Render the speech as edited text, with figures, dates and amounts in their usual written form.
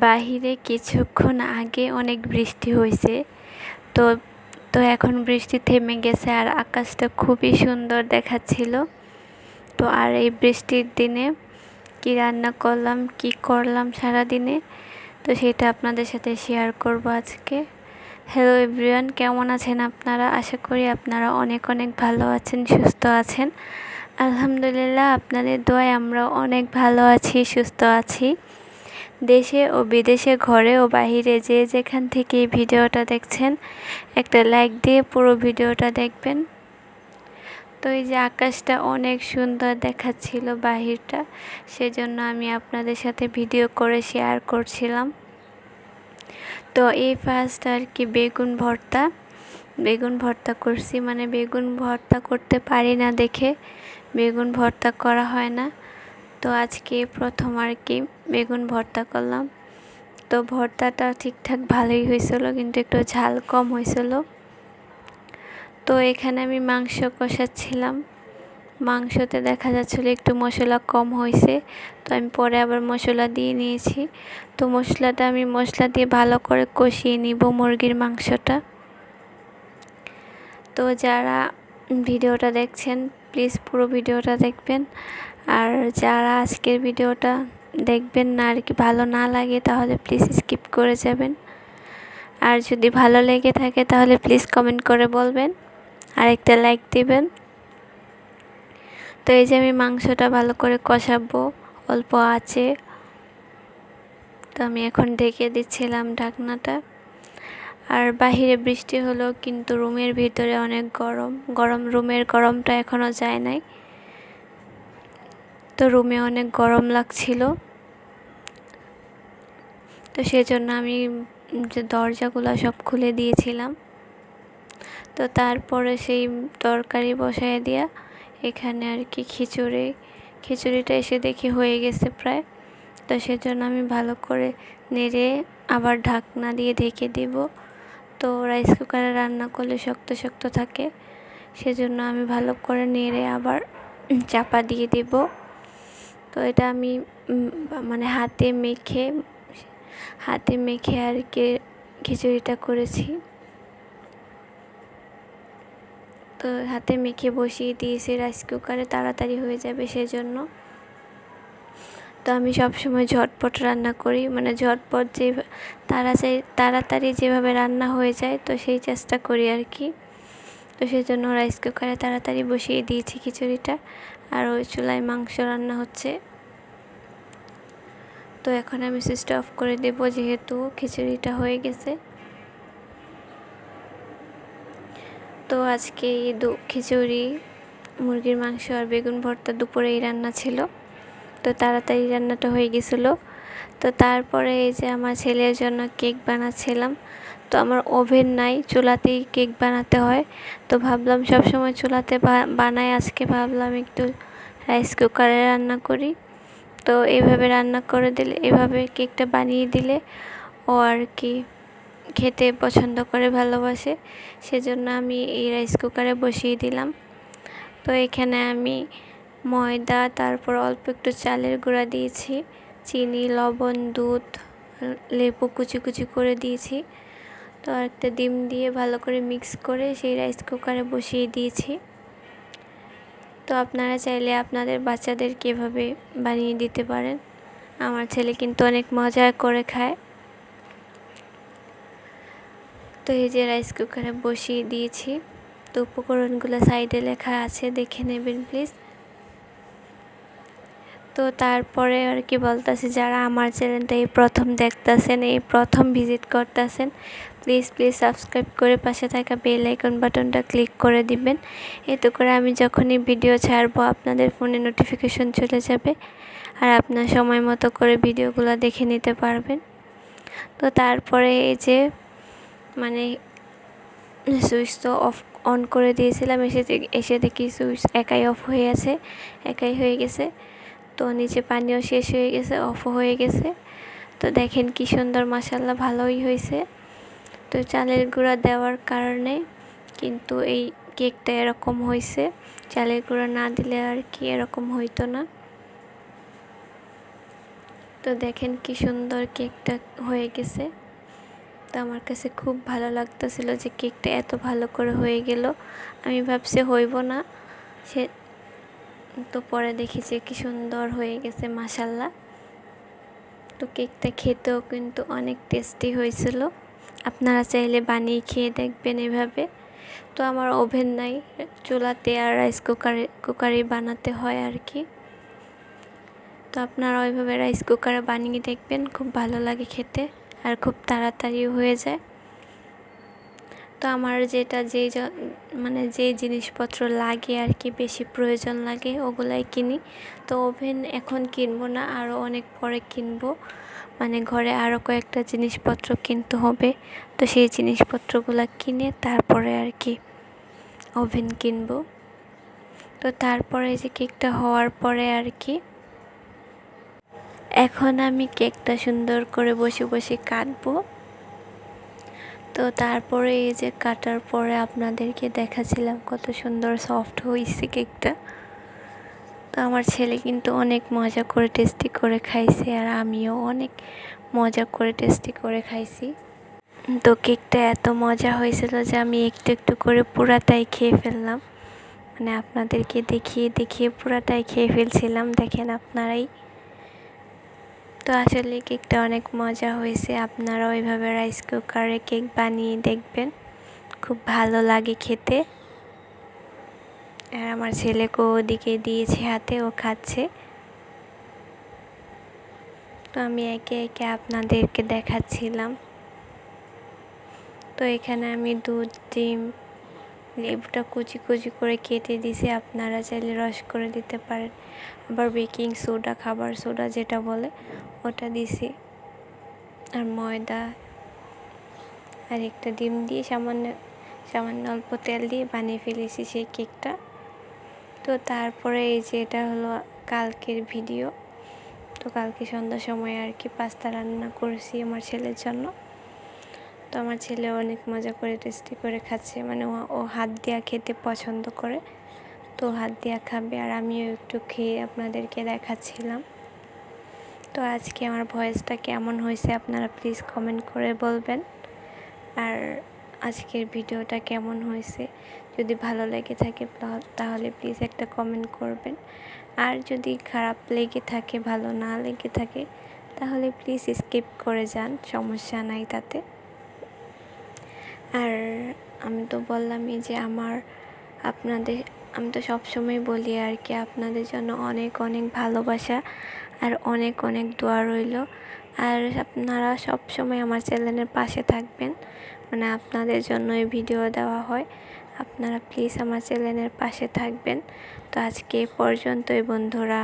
বাহিরে কিছুক্ষণ আগে অনেক বৃষ্টি হয়েছে। তো তো এখন বৃষ্টি থেমে গেছে আর আকাশটা খুবই সুন্দর দেখাচ্ছিল। তো আর এই বৃষ্টির দিনে কি রান্না করলাম, কি করলাম সারাদিনে, তো সেটা আপনাদের সাথে শেয়ার করব আজকে। হ্যালো এভরিওয়ান, কেমন আছেন আপনারা? আশা করি আপনারা অনেক অনেক ভালো আছেন, সুস্থ আছেন। আলহামদুলিল্লাহ, আপনাদের দোয়ায় আমরা অনেক ভালো আছি, সুস্থ আছি। দেশে ও বিদেশে, ঘরে ও বাহিরে যে যেখান থেকে এই ভিডিওটা দেখছেন, একটা লাইক দিয়ে পুরো ভিডিওটা দেখবেন। তো এই যে আকাশটা অনেক সুন্দর দেখাচ্ছিল বাহিরটা, সেজন্য আমি আপনাদের সাথে ভিডিও করে শেয়ার করছিলাম। তো এই ফার্স্ট আর কি বেগুন ভর্তা করছি, মানে বেগুন ভর্তা করতে পারি না দেখে বেগুন ভর্তা করা হয় না। তো আজকে প্রথম আর কি বেগুন ভর্তা করলাম। তো ভর্তাটা ঠিকঠাক ভালোই হয়েছিল, কিন্তু একটু ঝাল কম হয়েছিল। তো এখানে আমি মাংস কষাচ্ছিলাম। মাংসতে দেখা যাচ্ছিলো একটু মশলা কম হয়েছে, তো আমি পরে আবার মশলা দিয়ে নিয়েছি। তো মশলা দিয়ে ভালো করে কষিয়ে নিব মুরগির মাংসটা। তো যারা ভিডিওটা দেখছেন প্লিজ পুরো ভিডিওটা দেখবেন। আর যারা আজকের ভিডিওটা দেখবেন না আর কি, ভালো না লাগে, তাহলে প্লিজ স্কিপ করে যাবেন। আর যদি ভালো লেগে থাকে তাহলে প্লিজ কমেন্ট করে বলবেন আর একটা লাইক দিবেন। তো এই যে আমি মাংসটা ভালো করে কষাবো অল্প আঁচে। তো আমি এখন ঢেকে দিচ্ছিলাম ঢাকনাটা। আর বাহিরে বৃষ্টি হলো, কিন্তু রুমের ভিতরে অনেক গরম। রুমের গরমটা এখনও যায় নাই, তো রুমে অনেক গরম লাগছিল। তো সেজন্য আমি যে দরজাগুলো সব খুলে দিয়েছিলাম। তো তারপরে সেই তরকারি বসায় দিয়া এখানে আর কি খিচুড়িটা এসে দেখি হয়ে গেছে প্রায়। তো সেজন্য আমি ভালো করে নেড়ে আবার ঢাকনা দিয়ে ঢেকে দিব। তো রাইস কুকারে রান্না করলে শক্ত শক্ত থাকে, সেজন্য আমি ভালো করে নেড়ে আবার চাপা দিয়ে দেব। তো এটা আমি মানে হাতে মেখে আর কি খিচুড়িটা করেছি। তো হাতে মেখে বসিয়ে দিয়েছি রাইস কুকারে, তাড়াতাড়ি হয়ে যাবে সেজন্য। তো আমি সবসময় ঝটপট রান্না করি, মানে ঝটপট যে তাড়াতাড়ি যেভাবে রান্না হয়ে যায়, তো সেই চেষ্টা করি আর কি। তো সেই জন্য রাইস কুকারে তাড়াতাড়ি বসিয়ে দিয়েছি খিচুড়িটা, আর ওই চুলায় মাংস রান্না হচ্ছে। তো এখন আমি সুইচটা অফ করে দেব, যেহেতু খিচুড়িটা হয়ে গেছে। তো আজকে খিচুড়ি, মুরগির মাংস আর বেগুন ভর্তা দুপুরেই রান্না ছিল। তো তাড়াতাড়ি রান্নাটা হয়ে গেছিলো। তো তারপরে এই যে আমার ছেলের জন্য কেক বানাচ্ছিলাম। তো আমার ওভেন নাই, চুলাতেই কেক বানাতে হয়। তো ভাবলাম সবসময় চুলাতে বানাই, আজকে ভাবলাম একটু রাইস কুকারে রান্না করি। তো এভাবে কেকটা বানিয়ে দিলে ও আর কি খেতে পছন্দ করে, ভালোবাসে। সেজন্য আমি এই রাইস কুকারে বসিয়ে দিলাম। তো এখানে আমি ময়দা, তারপর অল্প একটু চালের গুঁড়া দিয়েছি, চিনি, লবণ, দুধ, লেবু কুচি করে দিয়েছি। তো একটা ডিম দিয়ে ভালো করে মিক্স করে সেই রাইস কুকারে বসিয়ে দিয়েছি। তো আপনারা চাইলে আপনাদের বাচ্চাদেরকে এভাবে বানিয়ে দিতে পারেন। আমার ছেলে কিন্তু অনেক মজা করে খায়। তো এই যে রাইস কুকারে বসিয়ে দিয়েছি। তো উপকরণগুলো সাইডে লেখা আছে, দেখে নেবেন প্লিজ। তো তারপরে আর কি বলতেছি, যারা আমার চ্যানেলটা এই প্রথম দেখতেছেন, এই প্রথম ভিজিট করতেছেন, প্লিজ সাবস্ক্রাইব করে পাশে থাকা বেল আইকন বাটনটা ক্লিক করে দিবেন। এতে করে আমি যখনই ভিডিও ছাড়বো আপনাদের ফোনে নোটিফিকেশন চলে যাবে, আর আপনার সময় মতো করে ভিডিওগুলো দেখে নিতে পারবেন। তো তারপরে এই যে মানে সুইচ তো অন করে দিয়েছিলাম, এসে দেখি সুইচ একাই হয়ে গেছে। তো নিচে পানিও শেষ হয়ে গেছে, অফও হয়ে গেছে। তো দেখেন কি সুন্দর, মাশাআল্লাহ ভালোই হয়েছে। তো চালের গুঁড়া দেওয়ার কারণে কিন্তু এই কেকটা এরকম হয়েছে, চালের গুঁড়া না দিলে আর কি এরকম হইতো না। তো দেখেন কি সুন্দর কেকটা হয়ে গেছে। তো আমার কাছে খুব ভালো লাগতেছিল যে কেকটা এত ভালো করে হয়ে গেল। আমি ভাবছি হইব না, সে তো পরে দেখি যে কি সুন্দর হয়ে গেছে মাশাল্লাহ। তো কেকটা খেতেও কিন্তু অনেক টেস্টি হয়েছিল। আপনারা চাইলে বানিয়ে খেয়ে দেখবেন এভাবে। তো আমার ওভেন নাই, চুলাতে আর রাইস কুকারে বানাতে হয় আর কি। তো আপনারা ওইভাবে রাইস কুকারে বানিয়ে দেখবেন, খুব ভালো লাগে খেতে আর খুব তাড়াতাড়িও হয়ে যায়। তো আমার যেটা যে জিনিসপত্র লাগে আর কি, বেশি প্রয়োজন লাগে ওগুলাই কিনি। তো ওভেন এখন কিনবো না, আরও অনেক পরে কিনবো। মানে ঘরে আরও কয়েকটা জিনিসপত্র কিনতে হবে। তো সেই জিনিসপত্রগুলো কিনে তারপরে আর কি ওভেন কিনবো। তো তারপরে যে কেকটা হওয়ার পরে আর কি এখন আমি কেকটা সুন্দর করে বসে বসে কাটবো। তো তারপরে এই যে কাটার পরে আপনাদেরকে দেখাচ্ছিলাম কত সুন্দর সফট হয়েছে কেকটা। তো আমার ছেলে কিন্তু অনেক মজা করে টেস্টি করে খাইছে, আর আমিও অনেক মজা করে টেস্টি করে খাইছি। তো কেকটা এত মজা হয়েছিল যে আমি একটু একটু করে পুরাটাই খেয়ে ফেললাম। মানে আপনাদেরকে দেখিয়ে দেখিয়ে পুরাটাই খেয়ে ফেলছিলাম, দেখেন আপনারাই। তো আসলে কেকটা অনেক মজা হয়েছে। আপনারা ওইভাবে রাইস কুকারে কেক বানিয়ে দেখবেন, খুব ভালো লাগে খেতে। আর আমার ছেলেকেও ওদিকে দিয়েছে হাতে, ও খাচ্ছে। তো আমি একে একে আপনাদেরকে দেখাচ্ছিলাম। তো এখানে আমি দুধ, ডিম, লেবুটা কুচি কুচি করে কেটে দিয়েছি। আপনারা চাইলে রস করে দিতে পারেন। আবার বেকিং সোডা, খাবার সোডা যেটা বলে, ওটা দিছি। আর ময়দা আর একটা ডিম দিয়ে সামান্য অল্প তেল দিয়ে বানিয়ে ফেলেছি সেই কেকটা। তো তারপরে এই যে এটা হলো কালকের ভিডিও। তো কালকে সন্ধ্যার সময় আর কি পাস্তা রান্না করেছি আমার ছেলের জন্য। তো আমার ছেলে অনেক মজা করে টেস্টি করে খাচ্ছে, মানে ও হাত দিয়া খেতে পছন্দ করে। তো হাত দিয়া খাবে, আর আমিও একটু খেয়ে আপনাদেরকে দেখাচ্ছিলাম। তো আজকে আমার ভয়েসটা কেমন হয়েছে আপনারা প্লিজ কমেন্ট করে বলবেন। আর আজকের ভিডিওটা কেমন হয়েছে, যদি ভালো লেগে থাকে তাহলে প্লিজ একটা কমেন্ট করবেন। আর যদি খারাপ লেগে থাকে, ভালো না লেগে থাকে, তাহলে প্লিজ স্কিপ করে যান, সমস্যা নাই তাতে। আর আমি তো বললামই যে আমি তো সবসময় বলি আর কি, আপনাদের জন্য অনেক অনেক ভালোবাসা আর অনেক অনেক দোয়া রইল। আর আপনারা সবসময় আমার চ্যানেলের পাশে থাকবেন, মানে আপনাদের জন্যই ভিডিও দেওয়া হয়। আপনারা প্লিজ আমার চ্যানেলের পাশে থাকবেন। তো আজকে এ পর্যন্তই বন্ধুরা।